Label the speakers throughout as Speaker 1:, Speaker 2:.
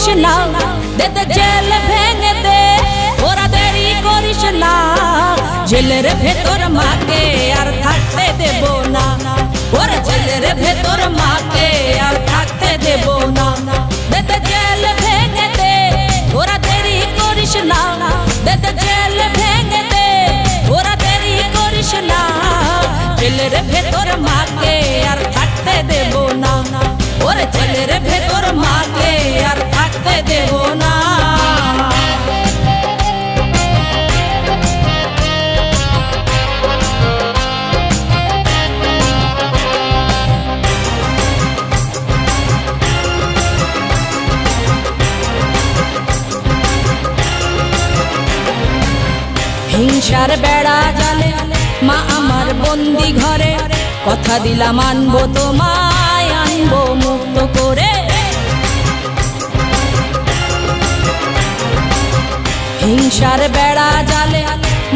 Speaker 1: করিস না, দে দে জেল ভেঙে দে, ওরা দেরি করিস না, জেলের ভেতর মাকে আর থাকতে দেব না, ওরা জেলের ভেতর মাকে আর থাকতে দেব না, দে দে জেল ভেঙে দে, ওরা দেরি করিস না, দে দে জেল ভেঙে দে, ওরা দেরি করিস না, জেলের ভেতর মাকে আর থাকতে দেব না, ওরে জেলের ভেতর মাকে আর থাকতে দেব না। হিংসার বেড়া জালে মা আমার বন্দি ঘরে, কথা দিলাম আনবো তোমায়, আনবো মুক্ত করে। হিংসার বেড়া জালে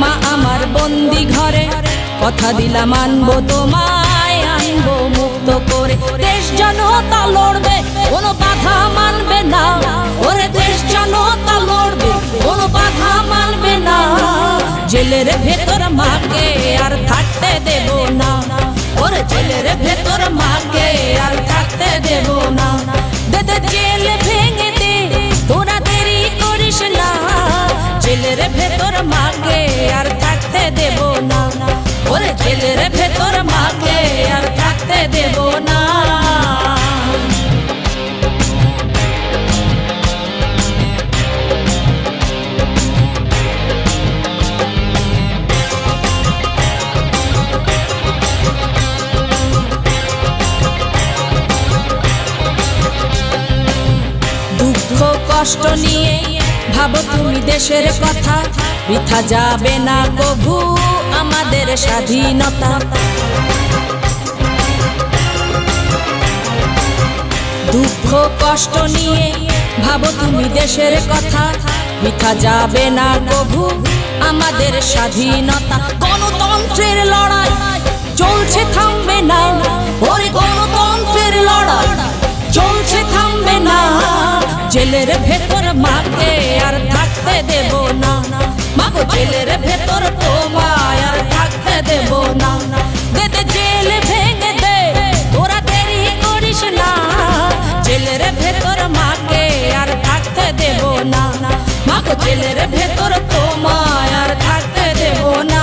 Speaker 1: মা আমার বন্দি ঘরে, কথা দিলাম আনবো তোমায়, আনবো মুক্ত করে। দেশ জনতা লড়বে, কোনো বাধা মানবে না, ওরে দেশ জনতা লড়বে, কোনো বাধা মানবে না, জেলের ভেতর মাকে আর থাকতে দেব না, ওরে জেলের ভেতর মাকে আর থাকতে দেব না, দে দে জেল ভেঙে দে, তোরা দেরি করিস না, জেলের ভেতর মাকে আর থাকতে দেব না, ওরে জেলের ভেতর মাকে আর থাকতে দেব না। দুঃখ কষ্ট নিয়ে ভাবো তুমি দেশের কথা, বৃথা যাবে না কভু আমাদের স্বাধীনতা। দুঃখ কষ্ট নিয়ে ভাবো তুমি দেশের কথা, বৃথা যাবে না কভু আমাদের স্বাধীনতা। গণতন্ত্রের লড়াই চলছে থামবে না, ওরে গণতন্ত্রের লড়াই চলছে থামবে না, জেলের ভেতর মাকে আর থাকতে দেব না, মাগো জেলের ভেতর তোমায় আর থাকতে দেব না, দে দে জেল ভেঙে দে, তোরা দেরি করিস না, জেলের ভেতর মাকে আর থাকতে দেব না, মাগো জেলের ভেতর তোমায় আর থাকতে দেব না।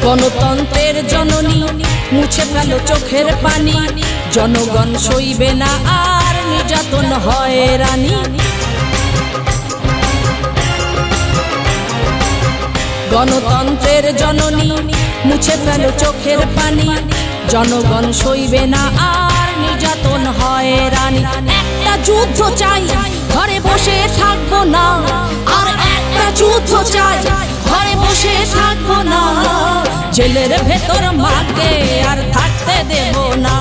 Speaker 1: গণতন্ত্রের জননী মুছে ফেলো চোখের পানি, জনগণ সইবে না আর নির্যাতন হয়রানি। গণতন্ত্রের জননী মুছে ফেলো চোখের পানি, জনগণ সইবে না আর নির্যাতন হয়রানি। একটা যুদ্ধ চাই, ঘরে বসে থাকবো না, আর একটা যুদ্ধ চাই, ঘরে বসে থাকবো না, জেলের ভেতর মাকে আর থাকতে দেব না,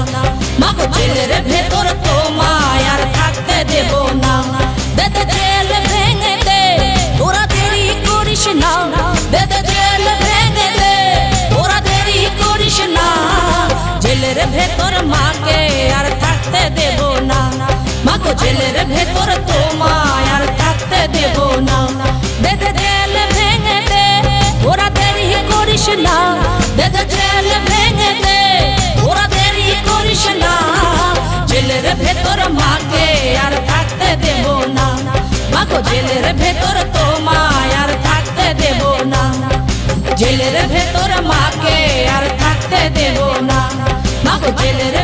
Speaker 1: মাগো জেলের ভেতর তোমায় আর থাকতে দেব না, দে দে জেল ভেঙে দে, তোরা দেরি করিস না, দে দে জেল ভেঙে দে, তোরা দেরি করিস না, জেলের ভেতর মাকে আর থাকতে দেব না, মাগো জেলের ভেতর তোমায় আর থাকতে দেব না, দে দে জেল ভেঙে দে, ওরা দেরি করিস না, দে দে জেল ভেঙে দে, ওরা দেরি করিস না, জেলের ভেতর মাকে আর থাকতে দেব না, মাগো জেলের ভেতর তোমায় আর থাকতে দেব না, জেলের ভেতর মাকে আর থাকতে দেব না, মাগো জেলের